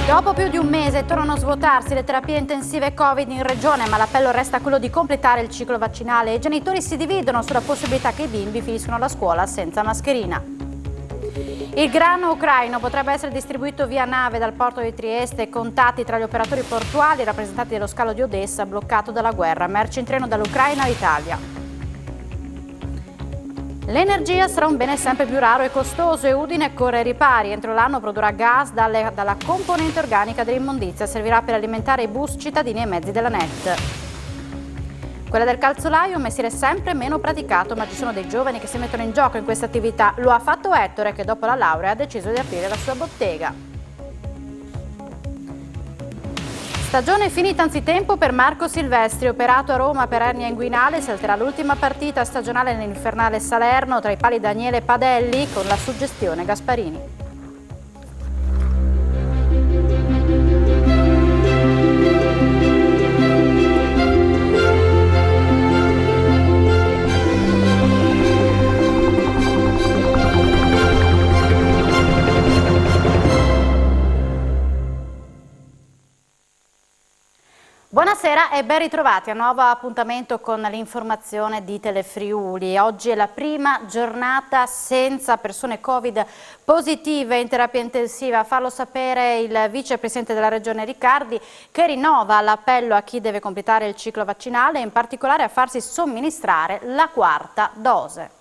Dopo più di un mese tornano a svuotarsi le terapie intensive Covid in regione, ma l'appello resta quello di completare il ciclo vaccinale. I genitori si dividono sulla possibilità che i bimbi finiscano la scuola senza mascherina. Il grano ucraino potrebbe essere distribuito via nave dal porto di Trieste. Contatti tra gli operatori portuali e i rappresentanti dello scalo di Odessa bloccato dalla guerra. Merci in treno dall'Ucraina all'Italia. L'energia sarà un bene sempre più raro e costoso e Udine corre ai ripari. Entro l'anno produrrà gas dalla componente organica dell'immondizia. Servirà per alimentare i bus cittadini e mezzi della NET. Quella del calzolaio è un mestiere sempre meno praticato, ma ci sono dei giovani che si mettono in gioco in questa attività. Lo ha fatto Ettore, che dopo la laurea ha deciso di aprire la sua bottega. Stagione finita anzitempo per Marco Silvestri, operato a Roma per ernia inguinale, salterà l'ultima partita stagionale nell'Infernale Salerno tra i pali Daniele Padelli con la suggestione Gasparini. Buonasera e ben ritrovati a un nuovo appuntamento con l'informazione di Telefriuli. Oggi è la prima giornata senza persone Covid positive in terapia intensiva. A farlo sapere il vicepresidente della Regione Riccardi, che rinnova l'appello a chi deve completare il ciclo vaccinale e in particolare a farsi somministrare la quarta dose.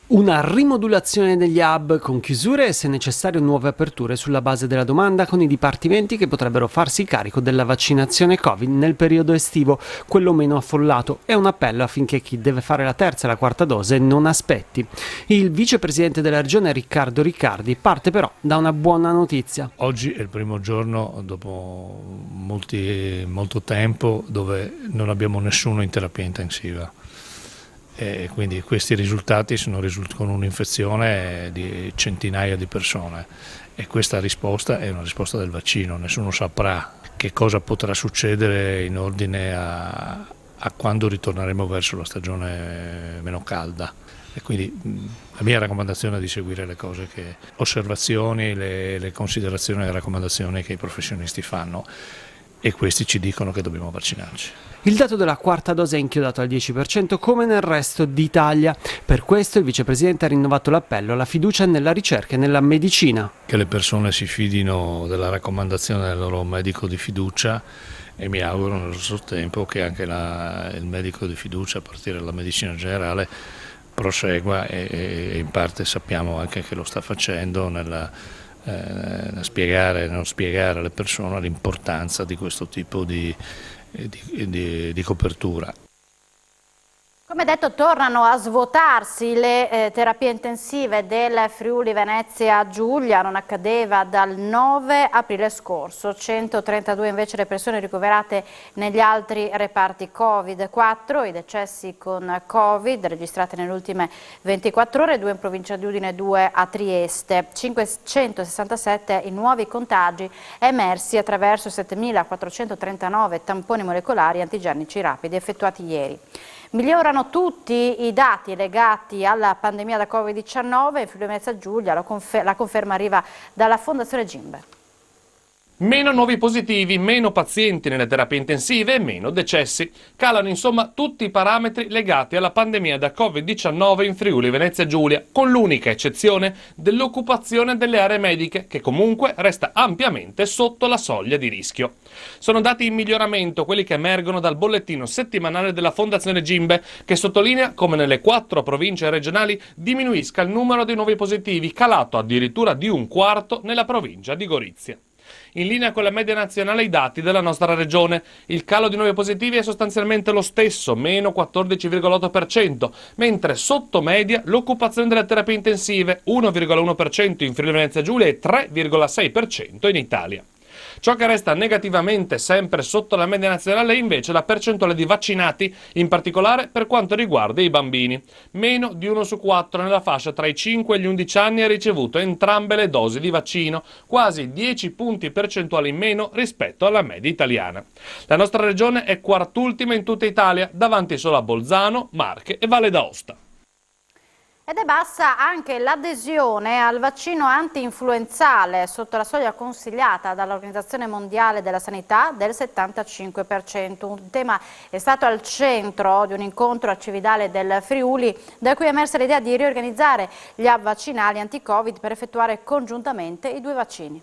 Una rimodulazione degli hub con chiusure e se necessario nuove aperture sulla base della domanda con i dipartimenti che potrebbero farsi carico della vaccinazione Covid nel periodo estivo, quello meno affollato, e un appello affinché chi deve fare la terza e la quarta dose non aspetti. Il vicepresidente della regione Riccardo Riccardi parte però da una buona notizia. Oggi è il primo giorno dopo molto tempo dove non abbiamo nessuno in terapia intensiva. E quindi questi risultati sono con un'infezione di centinaia di persone e questa risposta è una risposta del vaccino. Nessuno saprà che cosa potrà succedere in ordine a quando ritorneremo verso la stagione meno calda. E quindi la mia raccomandazione è di seguire le cose osservazioni, le considerazioni e le raccomandazioni che i professionisti fanno e questi ci dicono che dobbiamo vaccinarci. Il dato della quarta dose è inchiodato al 10% come nel resto d'Italia. Per questo il vicepresidente ha rinnovato l'appello alla fiducia nella ricerca e nella medicina. Che le persone si fidino della raccomandazione del loro medico di fiducia e mi auguro nello stesso tempo che anche il medico di fiducia, a partire dalla medicina generale, prosegua e in parte sappiamo anche che lo sta facendo nello spiegare alle persone l'importanza di questo tipo di copertura. Come detto, tornano a svuotarsi le terapie intensive del Friuli Venezia Giulia, non accadeva dal 9 aprile scorso. 132 invece le persone ricoverate negli altri reparti Covid, 4 i decessi con Covid registrati nelle ultime 24 ore, 2 in provincia di Udine e 2 a Trieste. 567 i nuovi contagi emersi attraverso 7.439 tamponi molecolari antigenici rapidi effettuati ieri. Migliorano tutti i dati legati alla pandemia da Covid-19 in Friuli Venezia Giulia, la conferma arriva dalla Fondazione Gimbe. Meno nuovi positivi, meno pazienti nelle terapie intensive e meno decessi. Calano insomma tutti i parametri legati alla pandemia da Covid-19 in Friuli Venezia Giulia, con l'unica eccezione dell'occupazione delle aree mediche, che comunque resta ampiamente sotto la soglia di rischio. Sono dati in miglioramento quelli che emergono dal bollettino settimanale della Fondazione Gimbe, che sottolinea come nelle 4 province regionali diminuisca il numero dei nuovi positivi, calato addirittura di un quarto nella provincia di Gorizia. In linea con la media nazionale i dati della nostra regione. Il calo di nuovi positivi è sostanzialmente lo stesso, meno 14,8%, mentre sotto media l'occupazione delle terapie intensive, 1,1% in Friuli Venezia Giulia e 3,6% in Italia. Ciò che resta negativamente sempre sotto la media nazionale è invece la percentuale di vaccinati, in particolare per quanto riguarda i bambini. Meno di 1 su 4 nella fascia tra i 5 e gli 11 anni ha ricevuto entrambe le dosi di vaccino, quasi 10 punti percentuali in meno rispetto alla media italiana. La nostra regione è quart'ultima in tutta Italia, davanti solo a Bolzano, Marche e Valle d'Aosta. Ed è bassa anche l'adesione al vaccino anti-influenzale, sotto la soglia consigliata dall'Organizzazione Mondiale della Sanità del 75%. Un tema è stato al centro di un incontro a Cividale del Friuli, da cui è emersa l'idea di riorganizzare gli hub vaccinali anti-Covid per effettuare congiuntamente i 2 vaccini.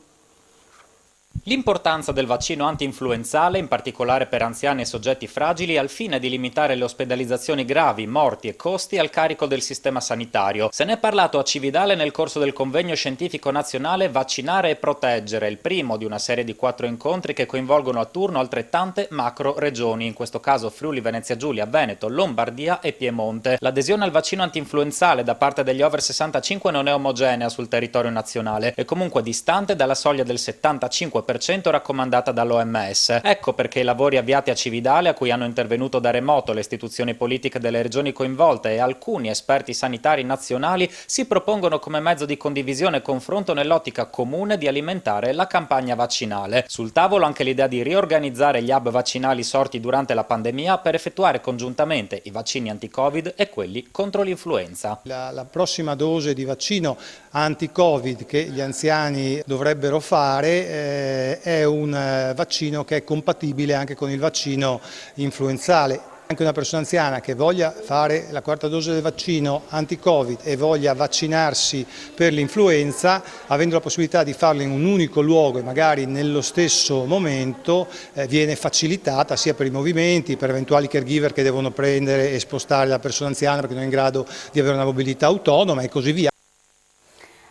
L'importanza del vaccino anti-influenzale, in particolare per anziani e soggetti fragili, al fine di limitare le ospedalizzazioni gravi, morti e costi al carico del sistema sanitario. Se ne è parlato a Cividale nel corso del convegno scientifico nazionale Vaccinare e Proteggere, il primo di una serie di 4 incontri che coinvolgono a turno altrettante macro regioni, in questo caso Friuli, Venezia Giulia, Veneto, Lombardia e Piemonte. L'adesione al vaccino anti-influenzale da parte degli over 65 non è omogenea sul territorio nazionale e comunque distante dalla soglia del 75% raccomandata dall'OMS. Ecco perché i lavori avviati a Cividale, a cui hanno intervenuto da remoto le istituzioni politiche delle regioni coinvolte e alcuni esperti sanitari nazionali, si propongono come mezzo di condivisione e confronto nell'ottica comune di alimentare la campagna vaccinale. Sul tavolo anche l'idea di riorganizzare gli hub vaccinali sorti durante la pandemia per effettuare congiuntamente i vaccini anti-Covid e quelli contro l'influenza. La prossima dose di vaccino anti-Covid che gli anziani dovrebbero fare è un vaccino che è compatibile anche con il vaccino influenzale. Anche una persona anziana che voglia fare la 4ª dose del vaccino anti-Covid e voglia vaccinarsi per l'influenza, avendo la possibilità di farlo in un unico luogo e magari nello stesso momento, viene facilitata sia per i movimenti, per eventuali caregiver che devono prendere e spostare la persona anziana perché non è in grado di avere una mobilità autonoma e così via.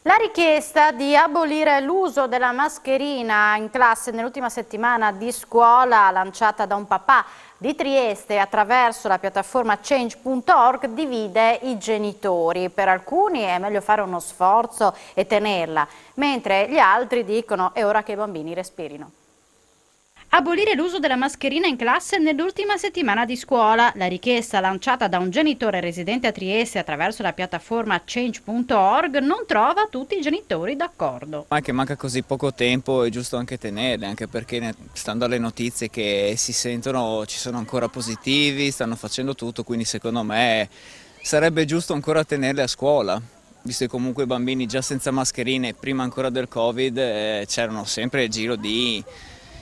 La richiesta di abolire l'uso della mascherina in classe nell'ultima settimana di scuola, lanciata da un papà di Trieste attraverso la piattaforma change.org, divide i genitori. Per alcuni è meglio fare uno sforzo e tenerla, mentre gli altri dicono è ora che i bambini respirino. Abolire l'uso della mascherina in classe nell'ultima settimana di scuola. La richiesta lanciata da un genitore residente a Trieste attraverso la piattaforma change.org non trova tutti i genitori d'accordo. Ma che manca così poco tempo è giusto anche tenerle, anche perché stando alle notizie che si sentono ci sono ancora positivi, stanno facendo tutto, quindi secondo me sarebbe giusto ancora tenerle a scuola. Visto che comunque i bambini già senza mascherine, prima ancora del Covid, c'erano sempre il giro di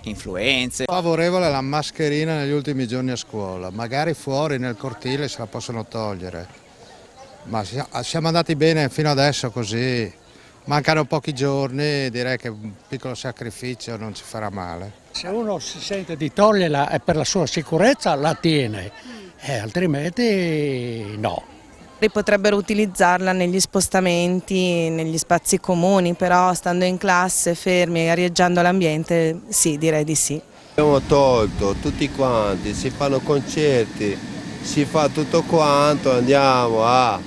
influenze. Favorevole alla mascherina negli ultimi giorni a scuola, magari fuori nel cortile se la possono togliere, ma siamo andati bene fino adesso così, mancano pochi giorni, direi che un piccolo sacrificio non ci farà male. Se uno si sente di toglierla e per la sua sicurezza la tiene, altrimenti no. Potrebbero utilizzarla negli spostamenti, negli spazi comuni, però stando in classe, fermi, arieggiando l'ambiente, sì, direi di sì. Abbiamo tolto tutti quanti, si fanno concerti, si fa tutto quanto, andiamo a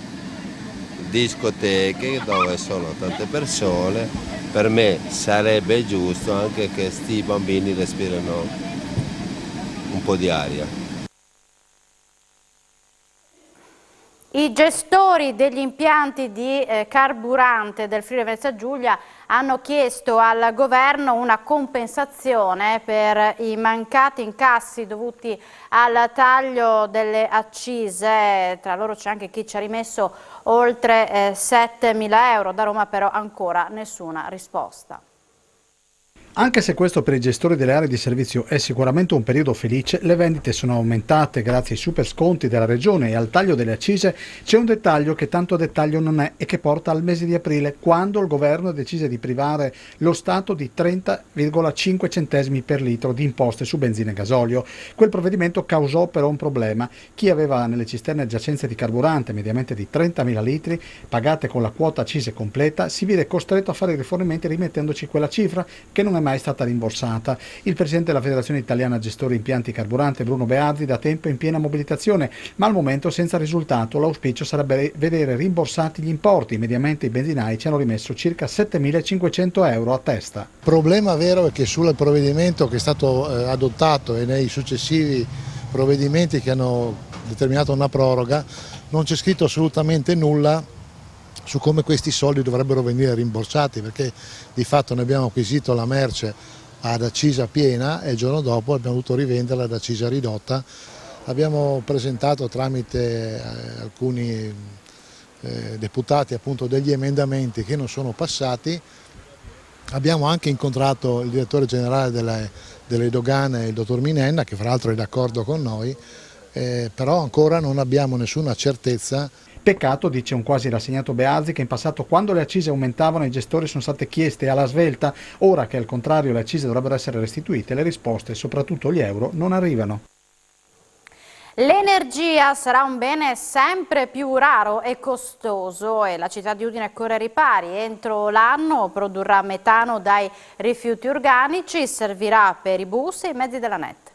discoteche dove sono tante persone, per me sarebbe giusto anche che sti bambini respirino un po' di aria. I gestori degli impianti di carburante del Friuli Venezia Giulia hanno chiesto al governo una compensazione per i mancati incassi dovuti al taglio delle accise. Tra loro c'è anche chi ci ha rimesso oltre 7.000 euro. Da Roma però ancora nessuna risposta. Anche se questo per i gestori delle aree di servizio è sicuramente un periodo felice, le vendite sono aumentate grazie ai super sconti della regione e al taglio delle accise. C'è un dettaglio che tanto dettaglio non è e che porta al mese di aprile, quando il governo decise di privare lo Stato di 30,5 centesimi per litro di imposte su benzina e gasolio. Quel provvedimento causò però un problema. Chi aveva nelle cisterne giacenze di carburante mediamente di 30.000 litri, pagate con la quota accise completa, si vide costretto a fare i rifornimenti rimettendoci quella cifra che non è mai stata rimborsata. Il presidente della Federazione Italiana Gestori Impianti Carburante, Bruno Beardi, da tempo in piena mobilitazione, ma al momento senza risultato. L'auspicio sarebbe vedere rimborsati gli importi. Mediamente i benzinai ci hanno rimesso circa 7.500 euro a testa. Il problema vero è che sul provvedimento che è stato adottato e nei successivi provvedimenti che hanno determinato una proroga non c'è scritto assolutamente nulla su come questi soldi dovrebbero venire rimborsati, perché di fatto noi abbiamo acquisito la merce ad accisa piena e il giorno dopo abbiamo dovuto rivenderla ad accisa ridotta. Abbiamo presentato tramite alcuni deputati appunto degli emendamenti che non sono passati. Abbiamo anche incontrato il direttore generale delle dogane, il dottor Minenna, che fra l'altro è d'accordo con noi, però ancora non abbiamo nessuna certezza. Peccato, dice un quasi rassegnato Beazzi, che in passato quando le accise aumentavano i gestori sono state chieste alla svelta, ora che al contrario le accise dovrebbero essere restituite, le risposte, soprattutto gli euro, non arrivano. L'energia sarà un bene sempre più raro e costoso e la città di Udine corre ai ripari. Entro l'anno produrrà metano dai rifiuti organici, servirà per i bus e i mezzi della NET.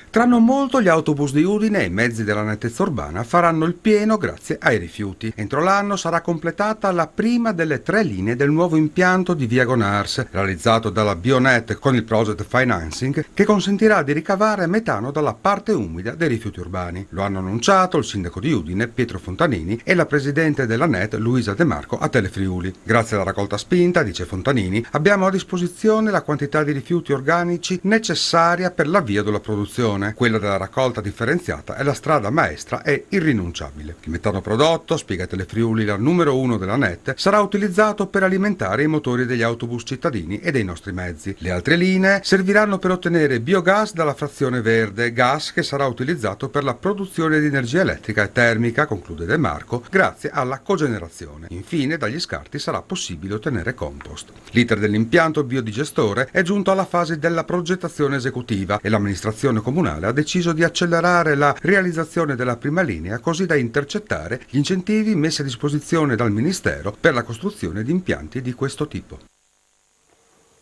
Tra non molto gli autobus di Udine e i mezzi della nettezza urbana faranno il pieno grazie ai rifiuti. Entro l'anno sarà completata la prima delle 3 linee del nuovo impianto di via Gonars, realizzato dalla Bionet con il Project Financing, che consentirà di ricavare metano dalla parte umida dei rifiuti urbani. Lo hanno annunciato il sindaco di Udine, Pietro Fontanini, e la presidente della NET, Luisa De Marco, a Telefriuli. Grazie alla raccolta spinta, dice Fontanini, abbiamo a disposizione la quantità di rifiuti organici necessaria per l'avvio della produzione. Quella della raccolta differenziata è la strada maestra e irrinunciabile. Il metano prodotto, spiega Telefriuli, la numero 1 della NET, sarà utilizzato per alimentare i motori degli autobus cittadini e dei nostri mezzi. Le altre linee serviranno per ottenere biogas dalla frazione verde, gas che sarà utilizzato per la produzione di energia elettrica e termica, conclude De Marco, grazie alla cogenerazione. Infine, dagli scarti sarà possibile ottenere compost. L'iter dell'impianto biodigestore è giunto alla fase della progettazione esecutiva e l'amministrazione comunale ha deciso di accelerare la realizzazione della prima linea così da intercettare gli incentivi messi a disposizione dal Ministero per la costruzione di impianti di questo tipo.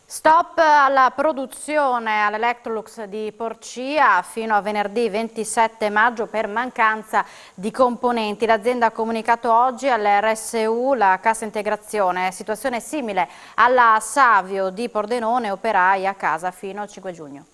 Stop alla produzione all'Electrolux di Porcia fino a venerdì 27 maggio per mancanza di componenti. L'azienda ha comunicato oggi all'RSU la cassa integrazione, situazione simile alla Savio di Pordenone, operai a casa fino al 5 giugno.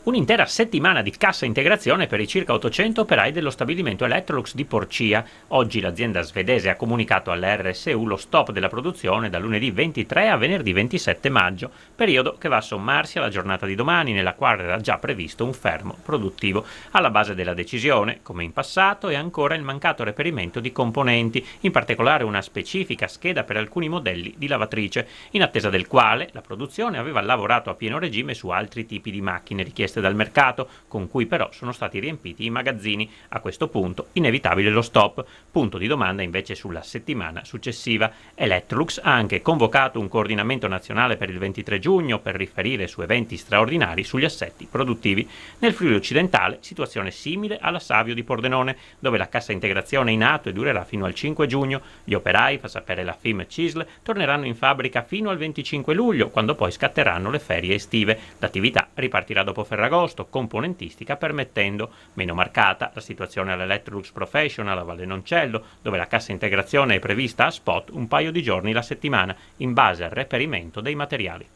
Un'intera settimana di cassa integrazione per i circa 800 operai dello stabilimento Electrolux di Porcia. Oggi l'azienda svedese ha comunicato all'RSU lo stop della produzione da lunedì 23 a venerdì 27 maggio, periodo che va a sommarsi alla giornata di domani, nella quale era già previsto un fermo produttivo. Alla base della decisione, come in passato, è ancora il mancato reperimento di componenti, in particolare una specifica scheda per alcuni modelli di lavatrice, in attesa del quale la produzione aveva lavorato a pieno regime su altri tipi di macchine richieste dal mercato, con cui però sono stati riempiti i magazzini. A questo punto inevitabile lo stop, punto di domanda invece sulla settimana successiva. Electrolux ha anche convocato un coordinamento nazionale per il 23 giugno per riferire su eventi straordinari sugli assetti produttivi. Nel Friuli occidentale situazione simile alla Savio di Pordenone, dove la cassa integrazione è in atto e durerà fino al 5 giugno. Gli operai, fa sapere la FIM CISL, torneranno in fabbrica fino al 25 luglio, quando poi scatteranno le ferie estive. L'attività ripartirà dopo Ferragosto, componentistica permettendo. Meno marcata la situazione all'Electrolux Professional a Valle Noncello, dove la cassa integrazione è prevista a spot un paio di giorni la settimana, in base al reperimento dei materiali.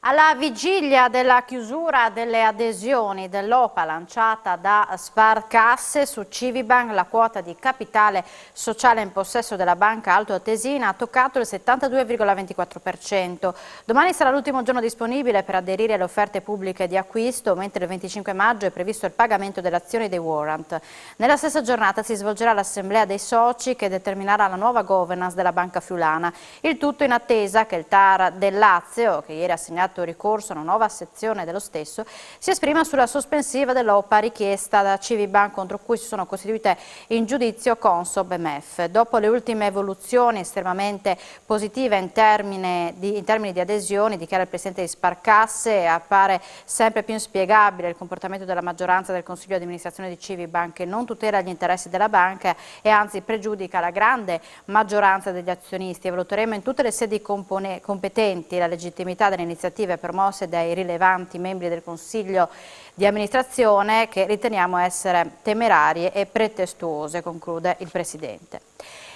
Alla vigilia della chiusura delle adesioni dell'OPA lanciata da Sparcasse su Civibank, la quota di capitale sociale in possesso della banca altoatesina ha toccato il 72,24%. Domani sarà l'ultimo giorno disponibile per aderire alle offerte pubbliche di acquisto, mentre il 25 maggio è previsto il pagamento delle azioni dei warrant. Nella stessa giornata si svolgerà l'assemblea dei soci che determinerà la nuova governance della banca friulana. Il tutto in attesa che il TAR del Lazio, che ieri ha assegnato ricorso a una nuova sezione dello stesso, si esprima sulla sospensiva dell'OPA richiesta da Civibank, contro cui si sono costituite in giudizio Consob e MEF. Dopo le ultime evoluzioni estremamente positive in termini di adesioni, dichiara il presidente di Sparcasse, appare sempre più inspiegabile il comportamento della maggioranza del Consiglio di amministrazione di Civibank, che non tutela gli interessi della banca e anzi pregiudica la grande maggioranza degli azionisti. E valuteremo in tutte le sedi competenti la legittimità delle iniziative promosse dai rilevanti membri del Consiglio di amministrazione, che riteniamo essere temerarie e pretestuose, conclude il Presidente.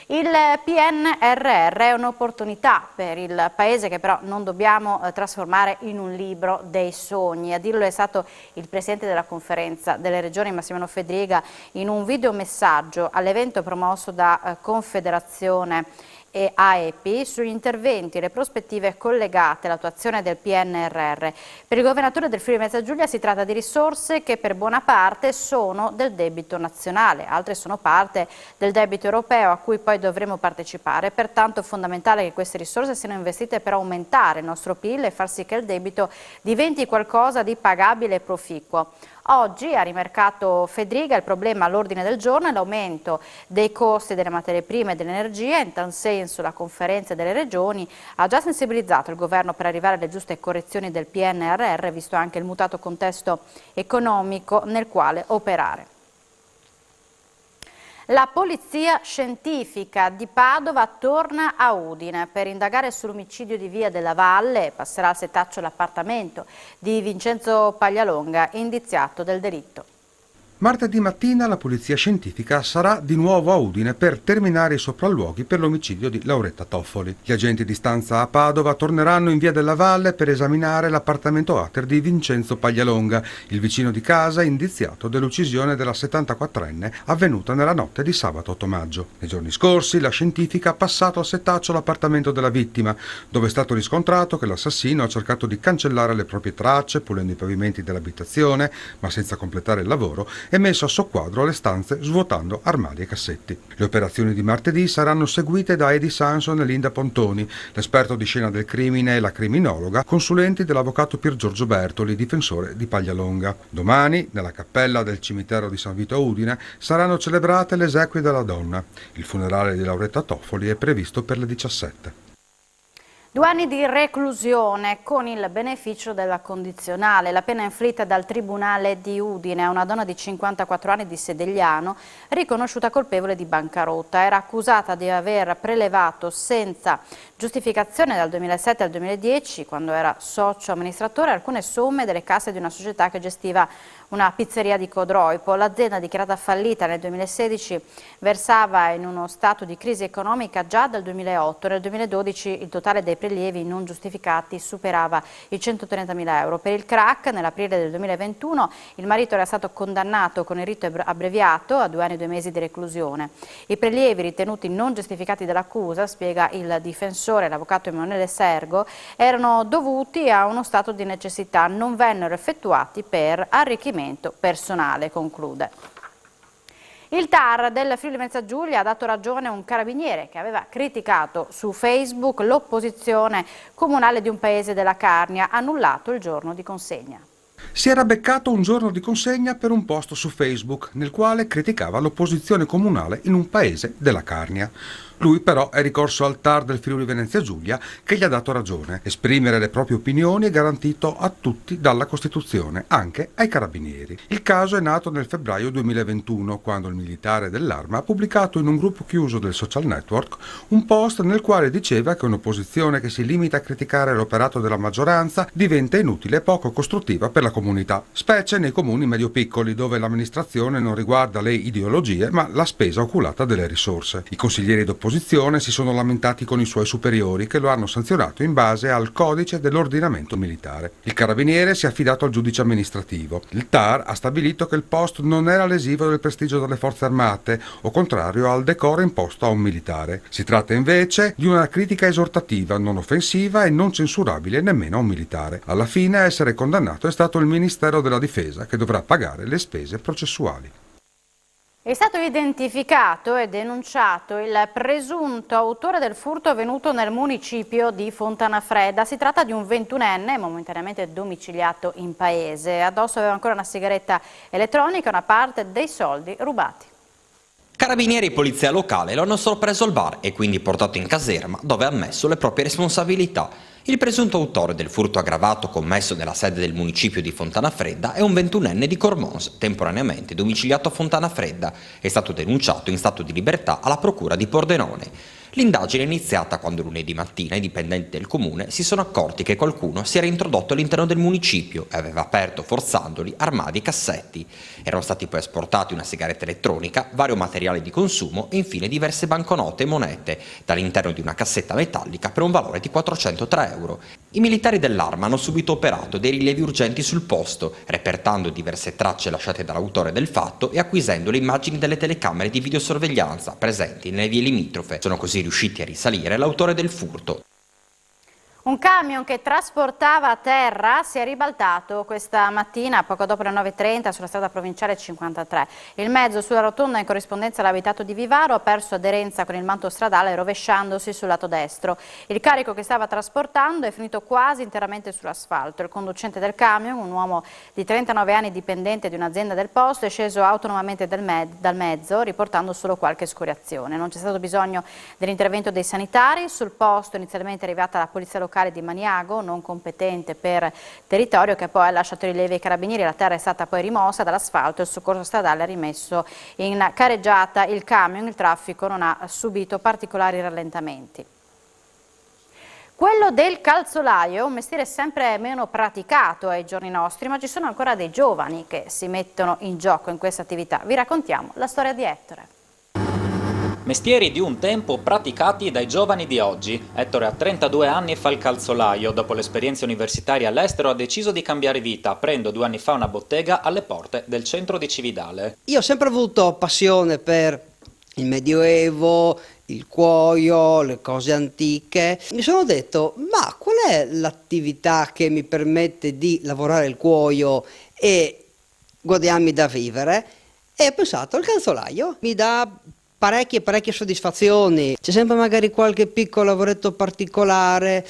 Il PNRR è un'opportunità per il Paese che però non dobbiamo trasformare in un libro dei sogni. A dirlo è stato il Presidente della Conferenza delle Regioni, Massimiliano Fedriga, in un videomessaggio all'evento promosso da Confederazione e AEPI sugli interventi e le prospettive collegate all'attuazione del PNRR. Per il governatore del Friuli Venezia Giulia si tratta di risorse che per buona parte sono del debito nazionale, altre sono parte del debito europeo a cui poi dovremo partecipare. Pertanto è fondamentale che queste risorse siano investite per aumentare il nostro PIL e far sì che il debito diventi qualcosa di pagabile e proficuo. Oggi a Rimercato Fedriga il problema all'ordine del giorno è l'aumento dei costi delle materie prime e dell'energia. In tal senso la Conferenza delle Regioni ha già sensibilizzato il Governo per arrivare alle giuste correzioni del PNRR, visto anche il mutato contesto economico nel quale operare. La polizia scientifica di Padova torna a Udine per indagare sull'omicidio di Via della Valle. Passerà al setaccio l'appartamento di Vincenzo Paglialonga, indiziato del delitto. Martedì mattina la polizia scientifica sarà di nuovo a Udine per terminare i sopralluoghi per l'omicidio di Lauretta Toffoli. Gli agenti di stanza a Padova torneranno in Via della Valle per esaminare l'appartamento Ater di Vincenzo Paglialonga, il vicino di casa indiziato dell'uccisione della 74enne avvenuta nella notte di sabato 8 maggio. Nei giorni scorsi la scientifica ha passato al setaccio l'appartamento della vittima, dove è stato riscontrato che l'assassino ha cercato di cancellare le proprie tracce pulendo i pavimenti dell'abitazione, ma senza completare il lavoro, e messo a soqquadro le stanze svuotando armadi e cassetti. Le operazioni di martedì saranno seguite da Edi Sanson e Linda Pontoni, l'esperto di scena del crimine e la criminologa, consulenti dell'avvocato Pier Giorgio Bertoli, difensore di Paglialonga. Domani, nella cappella del cimitero di San Vito a Udine, saranno celebrate le esequie della donna. Il funerale di Lauretta Toffoli è previsto per le 17. 2 anni di reclusione con il beneficio della condizionale. La pena inflitta dal Tribunale di Udine a una donna di 54 anni di Sedegliano, riconosciuta colpevole di bancarotta. Era accusata di aver prelevato senza giustificazione dal 2007 al 2010, quando era socio amministratore, alcune somme delle casse di una società che gestiva una pizzeria di Codroipo. L'azienda, dichiarata fallita nel 2016, versava in uno stato di crisi economica già dal 2008. Nel 2012 il totale dei prelievi non giustificati superava i 130.000 euro. Per il crack, nell'aprile del 2021, il marito era stato condannato con il rito abbreviato a 2 anni e 2 mesi di reclusione. I prelievi ritenuti non giustificati dall'accusa, spiega il difensore, l'avvocato Emanuele Sergo, erano dovuti a uno stato di necessità, non vennero effettuati per arricchimento personale, conclude. Il TAR del Friuli Venezia Giulia ha dato ragione a un carabiniere che aveva criticato su Facebook l'opposizione comunale di un paese della Carnia, annullato il giorno di consegna. Si era beccato un giorno di consegna per un post su Facebook nel quale criticava l'opposizione comunale in un paese della Carnia. Lui però è ricorso al TAR del Friuli Venezia Giulia che gli ha dato ragione. Esprimere le proprie opinioni è garantito a tutti dalla Costituzione, anche ai carabinieri. Il caso è nato nel febbraio 2021, quando il militare dell'Arma ha pubblicato in un gruppo chiuso del social network un post nel quale diceva che un'opposizione che si limita a criticare l'operato della maggioranza diventa inutile e poco costruttiva per la comunità, specie nei comuni medio-piccoli dove l'amministrazione non riguarda le ideologie ma la spesa oculata delle risorse. I consiglieri d'opposizione si sono lamentati con i suoi superiori che lo hanno sanzionato in base al codice dell'ordinamento militare. Il carabiniere si è affidato al giudice amministrativo. Il TAR ha stabilito che il post non era lesivo del prestigio delle forze armate o contrario al decoro imposto a un militare. Si tratta invece di una critica esortativa, non offensiva e non censurabile nemmeno a un militare. Alla fine a essere condannato è stato il Ministero della Difesa, che dovrà pagare le spese processuali. È stato identificato e denunciato il presunto autore del furto avvenuto nel municipio di Fontanafredda. Si tratta di un 21enne momentaneamente domiciliato in paese. Addosso aveva ancora una sigaretta elettronica e una parte dei soldi rubati. Carabinieri e polizia locale lo hanno sorpreso al bar e quindi portato in caserma, dove ha ammesso le proprie responsabilità. Il presunto autore del furto aggravato commesso nella sede del municipio di Fontanafredda è un 21enne di Cormons, temporaneamente domiciliato a Fontanafredda. È stato denunciato in stato di libertà alla procura di Pordenone. L'indagine è iniziata quando lunedì mattina i dipendenti del comune si sono accorti che qualcuno si era introdotto all'interno del municipio e aveva aperto, forzandoli, armadi e cassetti. Erano stati poi esportati una sigaretta elettronica, vario materiale di consumo e infine diverse banconote e monete dall'interno di una cassetta metallica per un valore di 403 euro. I militari dell'Arma hanno subito operato dei rilievi urgenti sul posto, repertando diverse tracce lasciate dall'autore del fatto e acquisendo le immagini delle telecamere di videosorveglianza presenti nelle vie limitrofe. Sono così riusciti a risalire l'autore del furto. Un camion che trasportava a terra si è ribaltato questa mattina poco dopo le 9:30 sulla strada provinciale 53. Il mezzo sulla rotonda in corrispondenza all'abitato di Vivaro ha perso aderenza con il manto stradale rovesciandosi sul lato destro. Il carico che stava trasportando è finito quasi interamente sull'asfalto. Il conducente del camion, un uomo di 39 anni dipendente di un'azienda del posto, è sceso autonomamente dal mezzo riportando solo qualche scoriazione. Non c'è stato bisogno dell'intervento dei sanitari. Sul posto inizialmente è arrivata la polizia locale di Maniago, non competente per territorio, che poi ha lasciato i rilievi ai carabinieri. La terra è stata poi rimossa dall'asfalto e il soccorso stradale ha rimesso in carreggiata il camion. Il traffico non ha subito particolari rallentamenti. Quello del calzolaio è un mestiere sempre meno praticato ai giorni nostri, ma ci sono ancora dei giovani che si mettono in gioco in questa attività. Vi raccontiamo la storia di Ettore. Mestieri di un tempo praticati dai giovani di oggi. Ettore ha 32 anni e fa il calzolaio. Dopo l'esperienza universitaria all'estero ha deciso di cambiare vita, aprendo 2 anni fa una bottega alle porte del centro di Cividale. Io ho sempre avuto passione per il Medioevo, il cuoio, le cose antiche. Mi sono detto, ma qual è l'attività che mi permette di lavorare il cuoio e guadagnarmi da vivere? E ho pensato, il calzolaio mi dà parecchie soddisfazioni. C'è sempre magari qualche piccolo lavoretto particolare,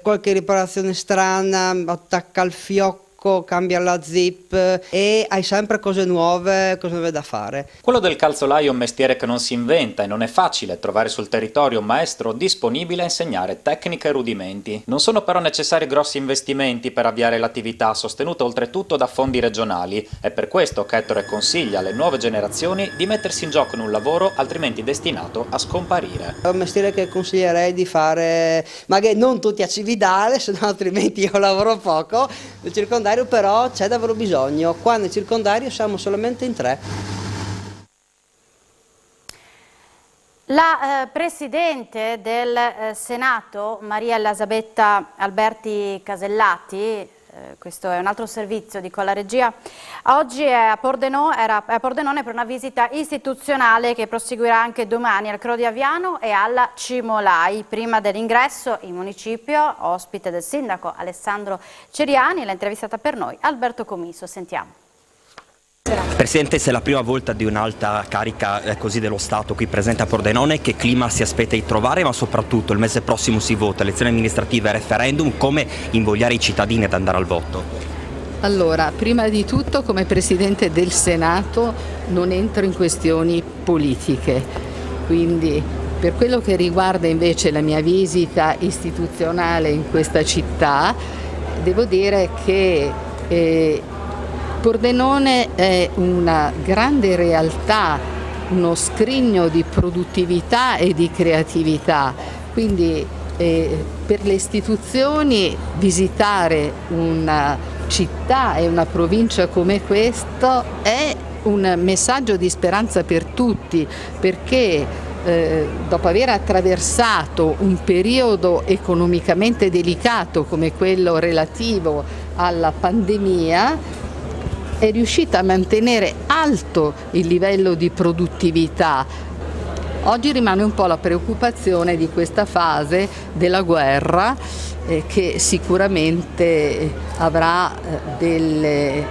qualche riparazione strana, attacca il fiocco, cambia la zip e hai sempre cose nuove da fare. Quello del calzolaio è un mestiere che non si inventa e non è facile trovare sul territorio un maestro disponibile a insegnare tecniche e rudimenti. Non sono però necessari grossi investimenti per avviare l'attività, sostenuta oltretutto da fondi regionali. È per questo che Ettore consiglia alle nuove generazioni di mettersi in gioco in un lavoro altrimenti destinato a scomparire. È un mestiere che consiglierei di fare, magari non tutti a Cividale, se no altrimenti io lavoro poco, nel circondario però c'è davvero bisogno. Qua nel circondario siamo solamente in 3. La Presidente del Senato, Maria Elisabetta Alberti Casellati, questo è un altro servizio, dico alla regia, oggi è a Pordenone per una visita istituzionale che proseguirà anche domani al Cro di Aviano e alla Cimolai. Prima dell'ingresso in municipio, ospite del sindaco Alessandro Ceriani, l'ha intervistata per noi Alberto Comiso. Sentiamo. Presidente, se è la prima volta di un'alta carica così dello Stato qui presente a Pordenone, che clima si aspetta di trovare, ma soprattutto il mese prossimo si vota, elezioni amministrative e referendum, come invogliare i cittadini ad andare al voto? Allora, prima di tutto come Presidente del Senato non entro in questioni politiche, quindi per quello che riguarda invece la mia visita istituzionale in questa città, devo dire che Pordenone è una grande realtà, uno scrigno di produttività e di creatività, quindi per le istituzioni visitare una città e una provincia come questa è un messaggio di speranza per tutti, perché dopo aver attraversato un periodo economicamente delicato come quello relativo alla pandemia, è riuscita a mantenere alto il livello di produttività. Oggi rimane un po' la preoccupazione di questa fase della guerra che sicuramente avrà delle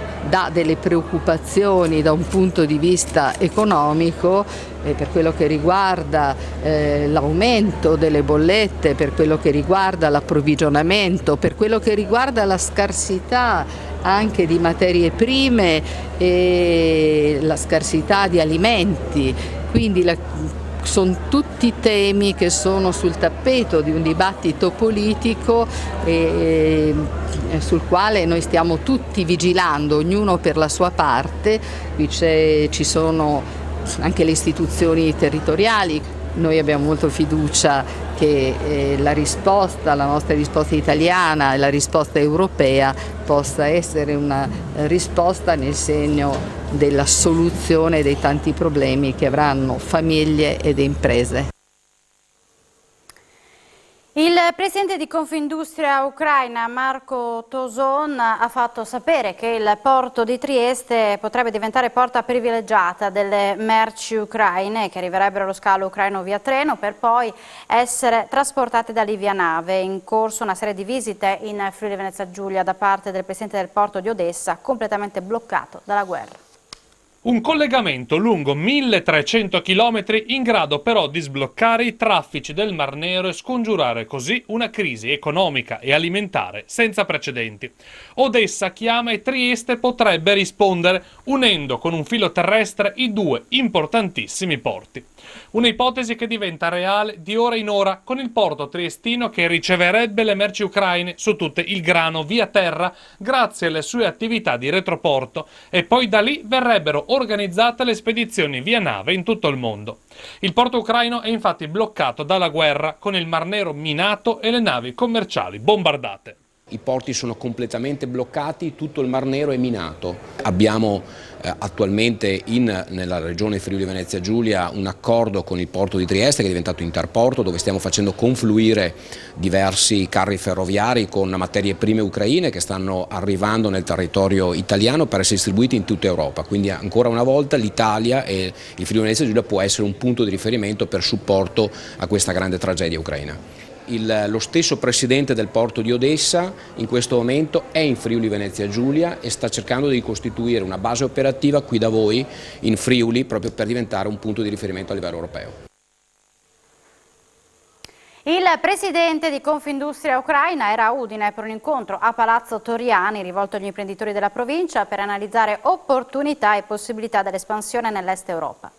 preoccupazioni da un punto di vista economico per quello che riguarda l'aumento delle bollette, per quello che riguarda l'approvvigionamento, per quello che riguarda la scarsità anche di materie prime e la scarsità di alimenti. Quindi sono tutti temi che sono sul tappeto di un dibattito politico sul quale noi stiamo tutti vigilando, ognuno per la sua parte. Qui ci sono anche le istituzioni territoriali. Noi abbiamo molta fiducia che la nostra risposta italiana e la risposta europea possa essere una risposta nel segno della soluzione dei tanti problemi che avranno famiglie ed imprese. Il presidente di Confindustria Ucraina, Marco Toson, ha fatto sapere che il porto di Trieste potrebbe diventare porta privilegiata delle merci ucraine che arriverebbero allo scalo ucraino via treno per poi essere trasportate da lì via nave. In corso una serie di visite in Friuli Venezia Giulia da parte del presidente del porto di Odessa, completamente bloccato dalla guerra. Un collegamento lungo 1300 km in grado però di sbloccare i traffici del Mar Nero e scongiurare così una crisi economica e alimentare senza precedenti. Odessa chiama e Trieste potrebbe rispondere unendo con un filo terrestre i due importantissimi porti. Un'ipotesi che diventa reale di ora in ora con il porto triestino che riceverebbe le merci ucraine su tutto il grano via terra grazie alle sue attività di retroporto e poi da lì verrebbero organizzate le spedizioni via nave in tutto il mondo. Il porto ucraino è infatti bloccato dalla guerra con il Mar Nero minato e le navi commerciali bombardate. I porti sono completamente bloccati, tutto il Mar Nero è minato. Abbiamo attualmente nella regione Friuli Venezia Giulia un accordo con il porto di Trieste che è diventato interporto, dove stiamo facendo confluire diversi carri ferroviari con materie prime ucraine che stanno arrivando nel territorio italiano per essere distribuiti in tutta Europa. Quindi ancora una volta l'Italia e il Friuli Venezia Giulia può essere un punto di riferimento per supporto a questa grande tragedia ucraina. Lo stesso presidente del porto di Odessa in questo momento è in Friuli Venezia Giulia e sta cercando di costituire una base operativa qui da voi in Friuli proprio per diventare un punto di riferimento a livello europeo. Il presidente di Confindustria Ucraina era a Udine per un incontro a Palazzo Toriani rivolto agli imprenditori della provincia per analizzare opportunità e possibilità dell'espansione nell'est Europa.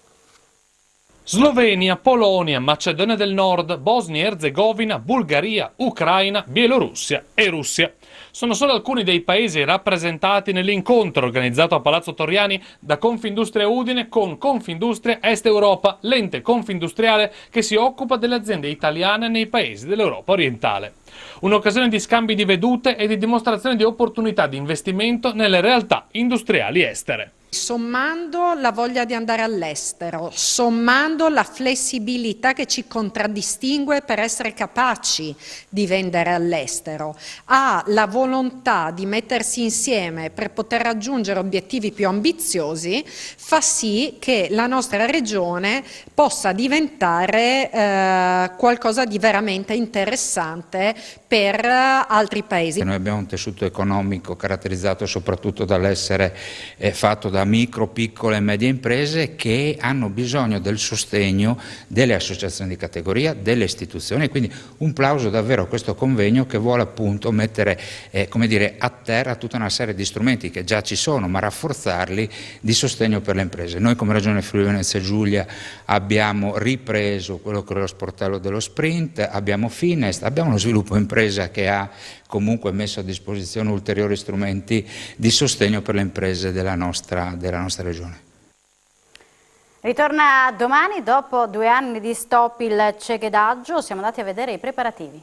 Slovenia, Polonia, Macedonia del Nord, Bosnia e Erzegovina, Bulgaria, Ucraina, Bielorussia e Russia. Sono solo alcuni dei paesi rappresentati nell'incontro organizzato a Palazzo Toriani da Confindustria Udine con Confindustria Est Europa, l'ente confindustriale che si occupa delle aziende italiane nei paesi dell'Europa orientale. Un'occasione di scambi di vedute e di dimostrazione di opportunità di investimento nelle realtà industriali estere. Sommando la voglia di andare all'estero, sommando la flessibilità che ci contraddistingue per essere capaci di vendere all'estero, ha la volontà di mettersi insieme per poter raggiungere obiettivi più ambiziosi, fa sì che la nostra regione possa diventare qualcosa di veramente interessante per altri paesi. Noi abbiamo un tessuto economico caratterizzato soprattutto dall'essere fatto da micro, piccole e medie imprese che hanno bisogno del sostegno delle associazioni di categoria, delle istituzioni, quindi un plauso davvero a questo convegno che vuole appunto mettere come dire, a terra tutta una serie di strumenti che già ci sono, ma rafforzarli di sostegno per le imprese. Noi come Regione Friuli Venezia Giulia abbiamo ripreso quello che è lo sportello dello sprint, abbiamo Finest, abbiamo lo sviluppo impresa che ha comunque messo a disposizione ulteriori strumenti di sostegno per le imprese della nostra regione. Ritorna domani, dopo 2 anni di stop, il Ceghedaggio. Siamo andati a vedere i preparativi.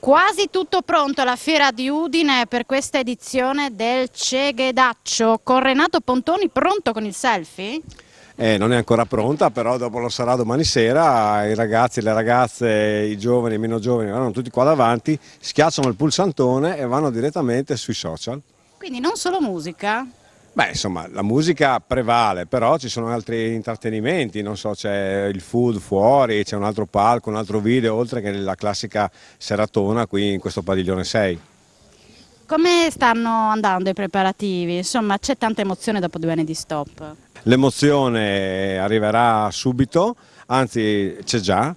Quasi tutto pronto alla fiera di Udine per questa edizione del Ceghedaccio. Con Renato Pontoni, pronto con il selfie? Non è ancora pronta, però dopo lo sarà domani sera. I ragazzi, le ragazze, i giovani e i meno giovani vanno tutti qua davanti, schiacciano il pulsantone e vanno direttamente sui social. Quindi non solo musica? Beh, insomma, la musica prevale, però ci sono altri intrattenimenti, non so, c'è il food fuori, c'è un altro palco, un altro video, oltre che la classica seratona qui in questo padiglione 6. Come stanno andando i preparativi? Insomma, c'è tanta emozione dopo 2 anni di stop. L'emozione arriverà subito, anzi c'è già,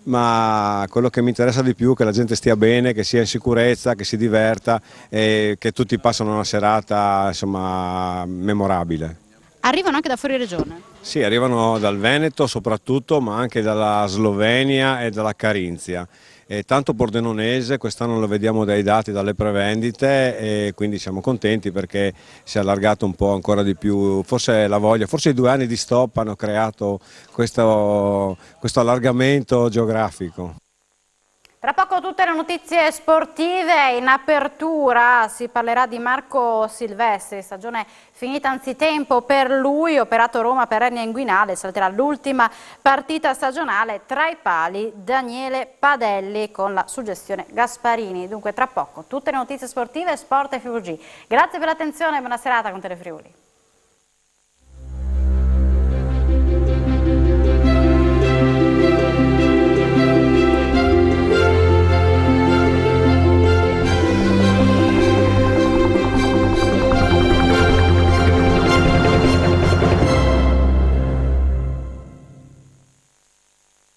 ma quello che mi interessa di più è che la gente stia bene, che sia in sicurezza, che si diverta e che tutti passano una serata insomma memorabile. Arrivano anche da fuori regione? Sì, arrivano dal Veneto soprattutto, ma anche dalla Slovenia e dalla Carinzia. E tanto pordenonese, quest'anno lo vediamo dai dati, dalle prevendite, e quindi siamo contenti perché si è allargato un po' ancora di più, forse la voglia, forse i 2 anni di stop hanno creato questo allargamento geografico. Tra poco tutto tutte le notizie sportive. In apertura si parlerà di Marco Silvestri, stagione finita anzitempo per lui, operato Roma per ernia inguinale, salterà l'ultima partita stagionale, tra i pali Daniele Padelli con la suggestione Gasparini. Dunque tra poco tutte le notizie sportive, Sport e FVG. Grazie per l'attenzione e buona serata con Telefriuli.